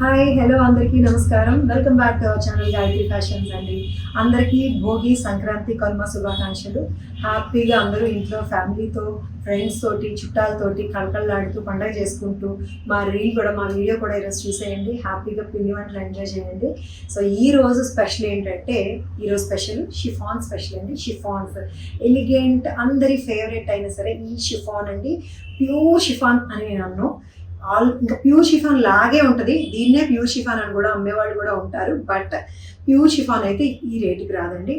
Hi hello అందరికీ నమస్కారం. Welcome back to our channel Gayatri fashions అండి. అందరికీ భోగి సంక్రాంతి కనుమ శుభాకాంక్షలు. హ్యాపీగా అందరూ ఇంట్లో ఫ్యామిలీతో ఫ్రెండ్స్ తోటి చుట్టాలతోటి కళకళలాడుతూ పండుగ చేసుకుంటూ మా వీడియో కూడా ఈరోజు చూసేయండి. హ్యాపీగా పిండి వంటలు ఎంజాయ్ చేయండి. సో ఈ రోజు స్పెషల్ ఏంటంటే ఈరోజు స్పెషల్ షిఫాన్ స్పెషల్ అండి. షిఫాన్స్ ఎలిగెంట్ అందరి ఫేవరెట్ అయినా సరే ఈ షిఫాన్ అండి. ప్యూర్ షిఫాన్ అని నేను అన్నాను. ఇంకా ప్యూర్ షిఫాన్ లాగే ఉంటుంది. దీన్నే ప్యూర్ షిఫాన్ అని కూడా అమ్మేవాళ్ళు కూడా ఉంటారు. బట్ ప్యూర్ షిఫాన్ అయితే ఈ రేటుకి రాదండి.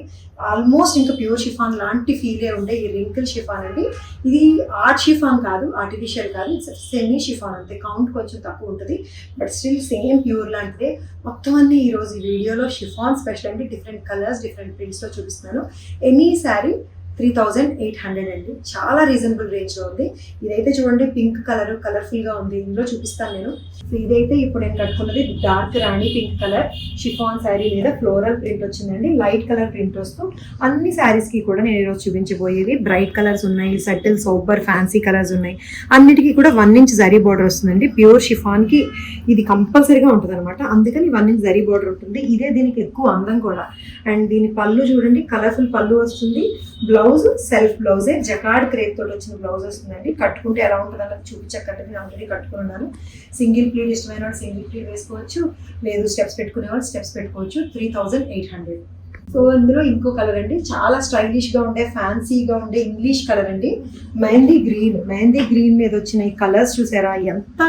ఆల్మోస్ట్ ఇంకా ప్యూర్ షిఫాన్ లాంటి ఫీలే ఉండే ఈ రింకిల్ షిఫాన్ అండి. ఇది ఆర్ట్ షిఫాన్ కాదు, ఆర్టిఫిషియల్ కాదు, సెమీ షిఫాన్ అంతే. కౌంట్ కొంచెం తక్కువ ఉంటుంది బట్ స్టిల్ సేమ్ ప్యూర్ లాంటిదే. మొత్తం అన్నీ ఈరోజు ఈ వీడియోలో షిఫాన్ స్పెషల్ అండి. డిఫరెంట్ కలర్స్ డిఫరెంట్ ప్రింట్స్లో చూపిస్తున్నాను. ఎనీ శారీ 3800 అండి. చాలా రీజనబుల్ రేంజ్లో ఉంది. ఇదైతే చూడండి పింక్ కలర్ కలర్ఫుల్గా ఉంది. ఇందులో చూపిస్తాను నేను. సో ఇదైతే ఇప్పుడు నేను కట్టుకున్నది డార్క్ రాణి పింక్ కలర్ షిఫాన్ శారీ మీద ఫ్లోరల్ ప్రింట్ వచ్చిందండి. లైట్ కలర్ ప్రింట్ వస్తూ అన్ని శారీస్కి కూడా నేను ఈరోజు చూపించబోయేది బ్రైట్ కలర్స్ ఉన్నాయి, సటిల్ సూపర్ ఫ్యాన్సీ కలర్స్ ఉన్నాయి. అన్నిటికీ కూడా 1 ఇంచ్ జరీ బోర్డర్ వస్తుందండి. ప్యూర్ షిఫాన్కి ఇది కంపల్సరీగా ఉంటుంది అనమాట. అందుకని 1 ఇంచ్ జరీ బోర్డర్ ఉంటుంది. ఇదే దీనికి ఎక్కువ అందం కూడా. అండ్ దీని పళ్ళు చూడండి, కలర్ఫుల్ పళ్ళు వస్తుంది. బ్లౌజ్ సెల్ఫ్ బ్లౌజే జకార్డ్ క్రేప్ తోటి వచ్చిన బ్లౌజ్ వస్తుందండి. కట్టుకుంటే ఎలా ఉంటుంది అన్నది చూపించక్కర్లేదు, నేను ఆల్రెడీ కట్టుకున్నాను. సింగిల్ ప్లీట్ ఇష్టమైన వాళ్ళు సింగిల్ ప్లీట్ వేసుకోవచ్చు, లేదు స్టెప్స్ పెట్టుకునే వాళ్ళు స్టెప్స్ పెట్టుకోవచ్చు. 3800. సో అందులో ఇంకో కలర్ అండి, చాలా స్టైలిష్గా ఉండే ఫ్యాన్సీగా ఉండే ఇంగ్లీష్ కలర్ అండి. మెహందీ గ్రీన్ మీద వచ్చిన ఈ కలర్స్ చూసారా, ఎంత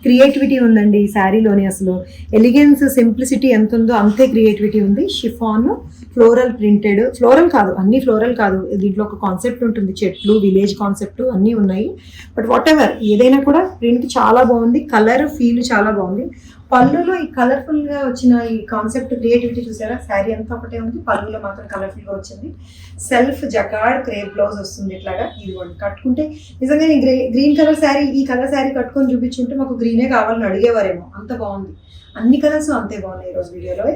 క్రియేటివిటీ ఉందండి ఈ శారీలోని. అసలు ఎలిగెన్స్ సింప్లిసిటీ ఎంత ఉందో అంతే క్రియేటివిటీ ఉంది. షిఫాన్ ఫ్లోరల్ ప్రింటెడ్, ఫ్లోరల్ కాదు అన్ని ఫ్లోరల్ కాదు, దీంట్లో ఒక కాన్సెప్ట్ ఉంటుంది, చెట్లు విలేజ్ కాన్సెప్ట్ అన్నీ ఉన్నాయి. బట్ వాట్ ఎవర్ ఏదైనా కూడా ప్రింట్ చాలా బాగుంది, కలర్ ఫీల్ చాలా బాగుంది. పళ్ళులో ఈ కలర్ఫుల్గా వచ్చిన ఈ కాన్సెప్ట్ క్రియేటివిటీ చూసారా, శారీ అంతా ఒకటే ఉంది, పళ్ళులో మాత్రం కలర్ఫుల్గా వచ్చింది. సెల్ఫ్ జకార్డ్ క్రేప్ బ్లౌజ్ వస్తుంది. ఇట్లాగా ఇదిగోండి కట్టుకుంటే నిజంగా గ్రీన్ కలర్ శారీ, ఈ కలర్ శారీ కట్టుకొని చూపించుంటే మాకు గ్రీనే కావాలని అడిగేవారేమో, అంత బాగుంది. అన్ని కలర్స్ అంతే బాగున్నాయి ఈరోజు వీడియోలో.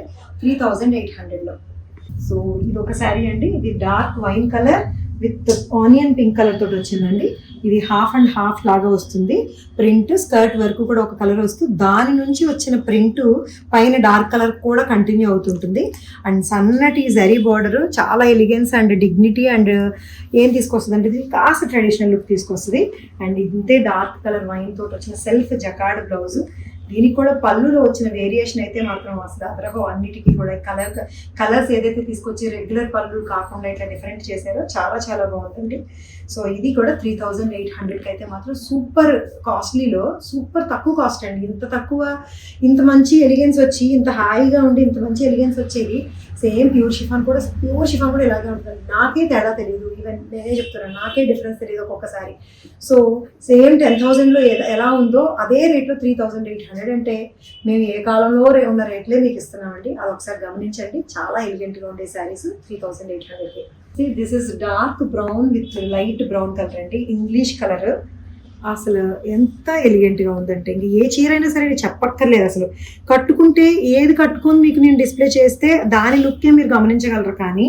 3800లో. సో ఇది ఒక శారీ అండి. ఇది dark wine colour with onion pink colour తోటి వచ్చిందండి. ఇది హాఫ్ అండ్ హాఫ్ లాగా వస్తుంది. ప్రింట్ స్కర్ట్ వరకు కూడా ఒక కలర్ వస్తుంది. దాని నుంచి వచ్చిన ప్రింట్ పైన డార్క్ కలర్ కూడా కంటిన్యూ అవుతుంటుంది. అండ్ సన్నటి జరీ బార్డర్ చాలా ఎలిగెన్స్ అండ్ డిగ్నిటీ అండ్ ఏం తీసుకొస్తుంది అంటే ఇది కాస్త ట్రెడిషనల్ లుక్ తీసుకొస్తుంది. అండ్ ఇంతే డార్క్ కలర్ వైన్ తోటి వచ్చిన సెల్ఫ్ జకార్డ్ బ్లౌజ్. దీనికి కూడా పళ్ళులో వచ్చిన వేరియేషన్ అయితే మాత్రం అసలు అదరగో. అన్నిటికీ కూడా కలర్స్ ఏదైతే తీసుకొచ్చి రెగ్యులర్ పళ్ళు కాకుండా ఇట్లా డిఫరెంట్ చేశారో చాలా చాలా బాగుందండి. సో ఇది కూడా 3800కి అయితే మాత్రం సూపర్ కాస్ట్లీలో సూపర్ తక్కువ కాస్ట్ అండి. ఇంత మంచి ఎలిగెన్స్ వచ్చి, ఇంత హాయిగా ఉండి ఇంత మంచి ఎలిగెన్స్ వచ్చేది సేమ్ ప్యూర్ షిఫాన్ కూడా ఇలాగే ఉంటుంది. నాకే తేడా తెలియదు, ఈవెన్ నేనే చెప్తున్నాను, నాకే డిఫరెన్స్ తెలియదు ఒక్కొక్కసారి. సో సేమ్ 10,000లో ఎలా ఉందో అదే రేట్లో 3800 అంటే మేము ఏ కాలంలో ఉన్న రేట్లే మీకు ఇస్తున్నామండి. అది ఒకసారి గమనించండి. చాలా ఎలిగెంట్గా ఉండే శారీస్ 3800కి. This is dark brown with light brown colour అండి, ఇంగ్లీష్ కలర్. అసలు ఎంత ఎలిగెంట్గా ఉందంటే ఇంక ఏ చీర అయినా సరే చెప్పక్కర్లేదు. అసలు కట్టుకుంటే ఏది కట్టుకొని మీకు నేను డిస్ప్లే చేస్తే దాని లుక్కే మీరు గమనించగలరు. కానీ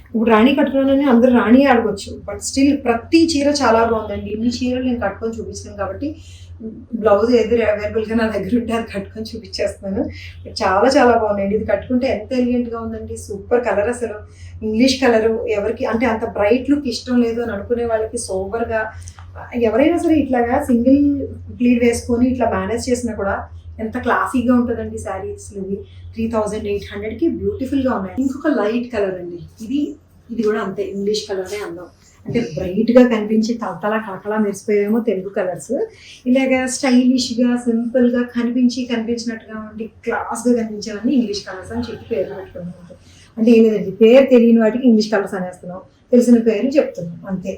ఇప్పుడు రాణి కట్టుకున్నానని అందరూ రాణి ఆడవచ్చు, బట్ స్టిల్ ప్రతి చీర చాలా బాగుందండి. ఇన్ని చీరలు నేను కట్టుకొని చూపించాను కాబట్టి బ్లౌజ్ ఏది అవైలబుల్గా నా దగ్గర ఉంటే అది కట్టుకొని చూపించేస్తున్నాను. చాలా చాలా బాగుందండి. ఇది కట్టుకుంటే ఎంత ఎలిగెంట్గా ఉందండి. సూపర్ కలర్, అసలు ఇంగ్లీష్ కలరు. ఎవరికి అంటే అంత బ్రైట్ లుక్ ఇష్టం లేదు అని అనుకునే వాళ్ళకి సోబర్గా ఎవరైనా సరే ఇట్లాగా సింగిల్ ప్లీడ్ వేసుకొని ఇట్లా మేనేజ్ చేసినా కూడా ఎంత క్లాసీగా ఉంటుందండి శారీస్. ఇవి 3800కి బ్యూటిఫుల్గా ఉన్నాయి. ఇంకొక లైట్ కలర్ అండి. ఇది కూడా అంతే ఇంగ్లీష్ కలర్నే అందం. అంటే బ్రైట్గా కనిపించి తలతలా కలకలా మెరిసిపోయేమో తెలుగు కలర్స్. ఇలాగా స్టైలిష్గా సింపుల్గా కనిపించినట్టుగా ఉండి క్లాస్గా కనిపించేవన్నీ ఇంగ్లీష్ కలర్స్ అని చెప్పి పేరు పెట్టుకున్నాం. అంటే ఏం లేదండి, పేరు తెలియని వాటికి ఇంగ్లీష్ కలర్స్ అనేస్తున్నాం, తెలిసిన పేరు చెప్తున్నాం అంతే.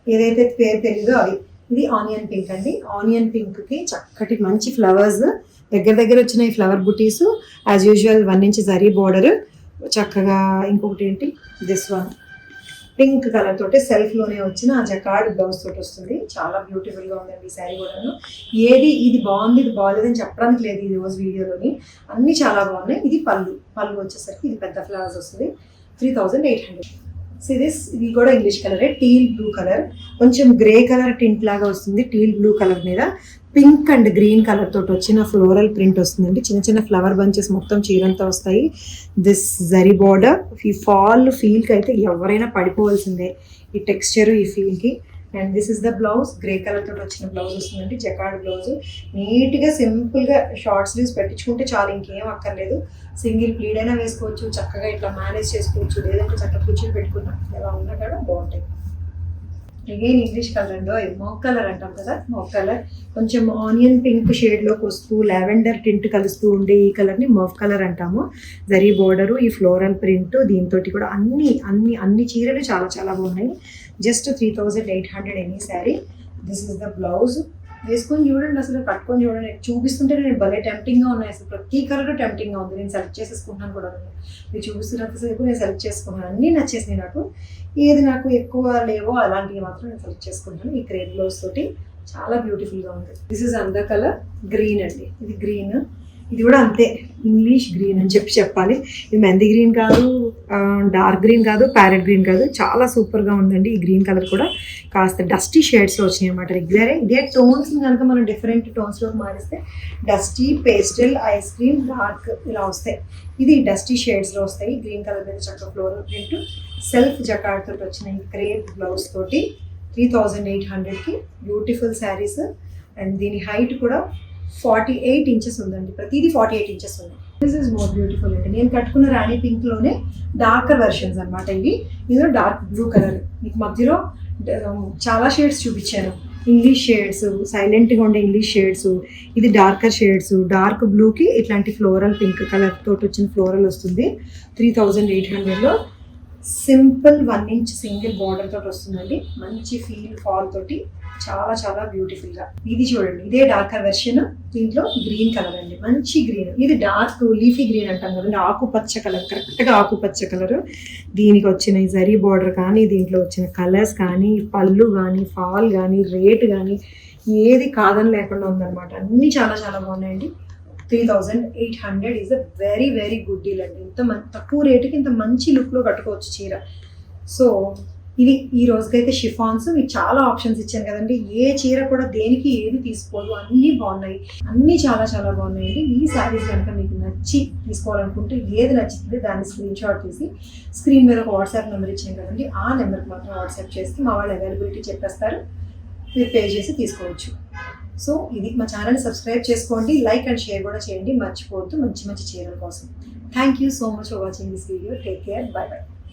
ఏదైతే పేరు తెలియదో అది. ఇది ఆనియన్ పింక్ అండి. ఆనియన్ పింక్కి చక్కటి మంచి ఫ్లవర్స్ దగ్గర వచ్చిన ఈ ఫ్లవర్ బుటీస్ as usual 1 inch zari border చక్కగా. ఇంకొకటి ఏంటి, దిస్ వన్ పింక్ కలర్ తోటి సెల్ఫ్లోనే వచ్చిన ఆ జకార్డ్ బ్లౌజ్ తోటి వస్తుంది. చాలా బ్యూటిఫుల్గా ఉందండి ఈ శారీ కూడాను. ఇది బాగుంది ఇది బాగాలేదని చెప్పడానికి లేదు ఈ రోజు వీడియోలోని, అన్నీ చాలా బాగున్నాయి. ఇది పళ్ళు వచ్చేసరికి ఇది పెద్ద ఫ్లవర్స్ వస్తుంది. 3800. ఇది కూడా ఇంగ్లీష్ కలరే, టీల్ బ్లూ కలర్, కొంచెం గ్రే కలర్ టింట్ లాగా వస్తుంది టీల్ బ్లూ కలర్ మీద. పింక్ అండ్ గ్రీన్ కలర్ తోటి వచ్చిన ఫ్లోరల్ ప్రింట్ వస్తుందండి. చిన్న చిన్న ఫ్లవర్ బంచెస్ మొత్తం చీరంతా వస్తాయి. దిస్ జరీ బార్డర్ ఈ ఫీల్కి అయితే ఎవరైనా పడిపోవాల్సిందే, ఈ టెక్స్చర్ ఈ ఫీల్కి. And this is the blouse, grey colour తోటి వచ్చిన బ్లౌజ్ వస్తుందండి, జకార్డ్ బ్లౌజ్. నీట్గా సింపుల్గా షార్ట్ స్లీవ్స్ పెట్టించుకుంటే చాలు, ఇంకేం అక్కర్లేదు. సింగిల్ ప్లీడ్ అయినా వేసుకోవచ్చు, చక్కగా ఇట్లా మేనేజ్ చేసుకోవచ్చు, లేదంటే చక్కగా కుర్చీలు పెట్టుకున్నా ఎలా ఉన్నా కూడా బాగుంటాయి. అగైన్ ఇంగ్లీష్ కలర్ అండి, మోక్ కలర్ అంటాం కదా, మోక్ కలర్ కొంచెం ఆనియన్ పింక్ షేడ్లోకి వస్తూ లావెండర్ టింట్ కలుస్తూ ఉండే ఈ కలర్ని మోక్ కలర్ అంటాము. జరీ బోర్డరు, ఈ ఫ్లోరల్ ప్రింట్, దీంతో కూడా అన్ని చీరలు చాలా చాలా బాగున్నాయి. Just 3800 any sari. This is the blouse. వేసుకొని చూడండి, అసలు కట్టుకొని చూడండి. చూపిస్తుంటే నేను భలే టెంప్టింగ్గా ఉన్నాయి, అసలు ప్రతి కలర్ టెంప్టింగ్గా ఉంది. నేను సెలెక్ట్ చేసేసుకుంటున్నాను కూడా, మీరు చూపిస్తున్నంతసేపు నేను సెలెక్ట్ చేసుకున్నాను. అన్నీ నచ్చేసినాయి నాకు. ఏది నాకు ఎక్కువ లేవో అలాంటివి మాత్రం నేను సెలెక్ట్ చేసుకుంటాను. ఈ క్రేప్ బ్లౌజ్ తోటి చాలా బ్యూటిఫుల్గా ఉంది. దిస్ ఇస్ అందర్ కలర్ గ్రీన్ అండి, ఇది గ్రీన్. ఇది కూడా అంతే, ఇంగ్లీష్ గ్రీన్ అని చెప్పాలి. ఇది మెంది గ్రీన్ కాదు, డార్క్ గ్రీన్ కాదు, ప్యారెట్ గ్రీన్ కాదు, చాలా సూపర్గా ఉందండి. ఈ గ్రీన్ కలర్ కూడా కాస్త డస్టీ షేడ్స్లో వచ్చినాయి అన్నమాట. రెగ్యులర్ ఇదే టోన్స్ కనుక మనం డిఫరెంట్ టోన్స్లోకి మారిస్తే dusty, pastel, ice cream, dark ఇలా వస్తాయి. ఇది డస్టీ షేడ్స్లో వస్తాయి. గ్రీన్ కలర్ మీద చక్కగా ఫ్లోరల్ ప్రింట్, సెల్ఫ్ జకార్డ్ తోటి వచ్చిన ఈ క్రేప్ బ్లౌజ్ తోటి 3800కి బ్యూటిఫుల్ శారీస్. అండ్ దీని హైట్ కూడా 48 ఇంచెస్ ఉందండి, ప్రతిదీ 48 ఇంచెస్ ఉంది. దిస్ ఇస్ మోర్ బ్యూటిఫుల్ అండి. నేను కట్టుకున్న రాణి పింక్లోనే డార్కర్ వెర్షన్స్ అనమాట ఇవి. ఇందులో డార్క్ బ్లూ కలర్, మీకు మధ్యలో చాలా షేడ్స్ చూపించాను. ఇంగ్లీష్ షేడ్స్, సైలెంట్గా ఉండే ఇంగ్లీష్ షేడ్స్, ఇది డార్కర్ షేడ్స్. డార్క్ బ్లూకి ఇట్లాంటి ఫ్లోరల్ పింక్ కలర్ తోటి వచ్చిన ఫ్లోరల్ వస్తుంది. 3800లో సింపుల్ 1 ఇంచ్ సింగిల్ బార్డర్ తోటి వస్తుందండి. మంచి ఫాల్ తోటి చాలా చాలా బ్యూటిఫుల్గా. ఇది చూడండి, ఇదే డార్కర్ వెర్షన్. దీంట్లో గ్రీన్ కలర్ అండి, మంచి గ్రీన్. ఇది డార్క్ లీఫీ గ్రీన్ అంటాం కదండి, ఆకుపచ్చ కలర్, కరెక్ట్గా ఆకుపచ్చ కలర్. దీనికి వచ్చిన ఈ జరీ బార్డర్ కానీ, దీంట్లో వచ్చిన కలర్స్ కానీ, పళ్ళు కానీ, ఫాల్ కానీ, రేట్ కానీ ఏది కాదని లేకుండా ఉందన్నమాట. అన్నీ చాలా చాలా బాగున్నాయండి. 3800 is a very very good deal అండి. ఇంత తక్కువ రేటుకి ఇంత మంచి లుక్లో కట్టుకోవచ్చు చీర. సో ఇది ఈ రోజుకైతే షిఫాన్స్ మీకు చాలా ఆప్షన్స్ ఇచ్చాను కదండి. ఏ చీర కూడా దేనికి ఏది తీసుకోదు, అన్నీ బాగున్నాయి, అన్నీ చాలా చాలా బాగున్నాయండి. ఈ శారీస్ కనుక మీకు నచ్చి తీసుకోవాలనుకుంటే ఏది నచ్చింది దాన్ని స్క్రీన్ షాట్ తీసి స్క్రీన్ మీద ఒక వాట్సాప్ నెంబర్ ఇచ్చాను కదండి, ఆ నెంబర్కి మాత్రం వాట్సాప్ చేస్తే మా వాళ్ళు అవైలబిలిటీ చెప్పేస్తారు, మీరు పే చేసి తీసుకోవచ్చు. సో ఇది మా ఛానల్ సబ్స్క్రైబ్ చేసుకోండి, లైక్ అండ్ షేర్ కూడా చేయండి, మర్చిపోవద్దు మంచి మంచి చీరల కోసం. Thank you so much for watching this video. Take care, by by.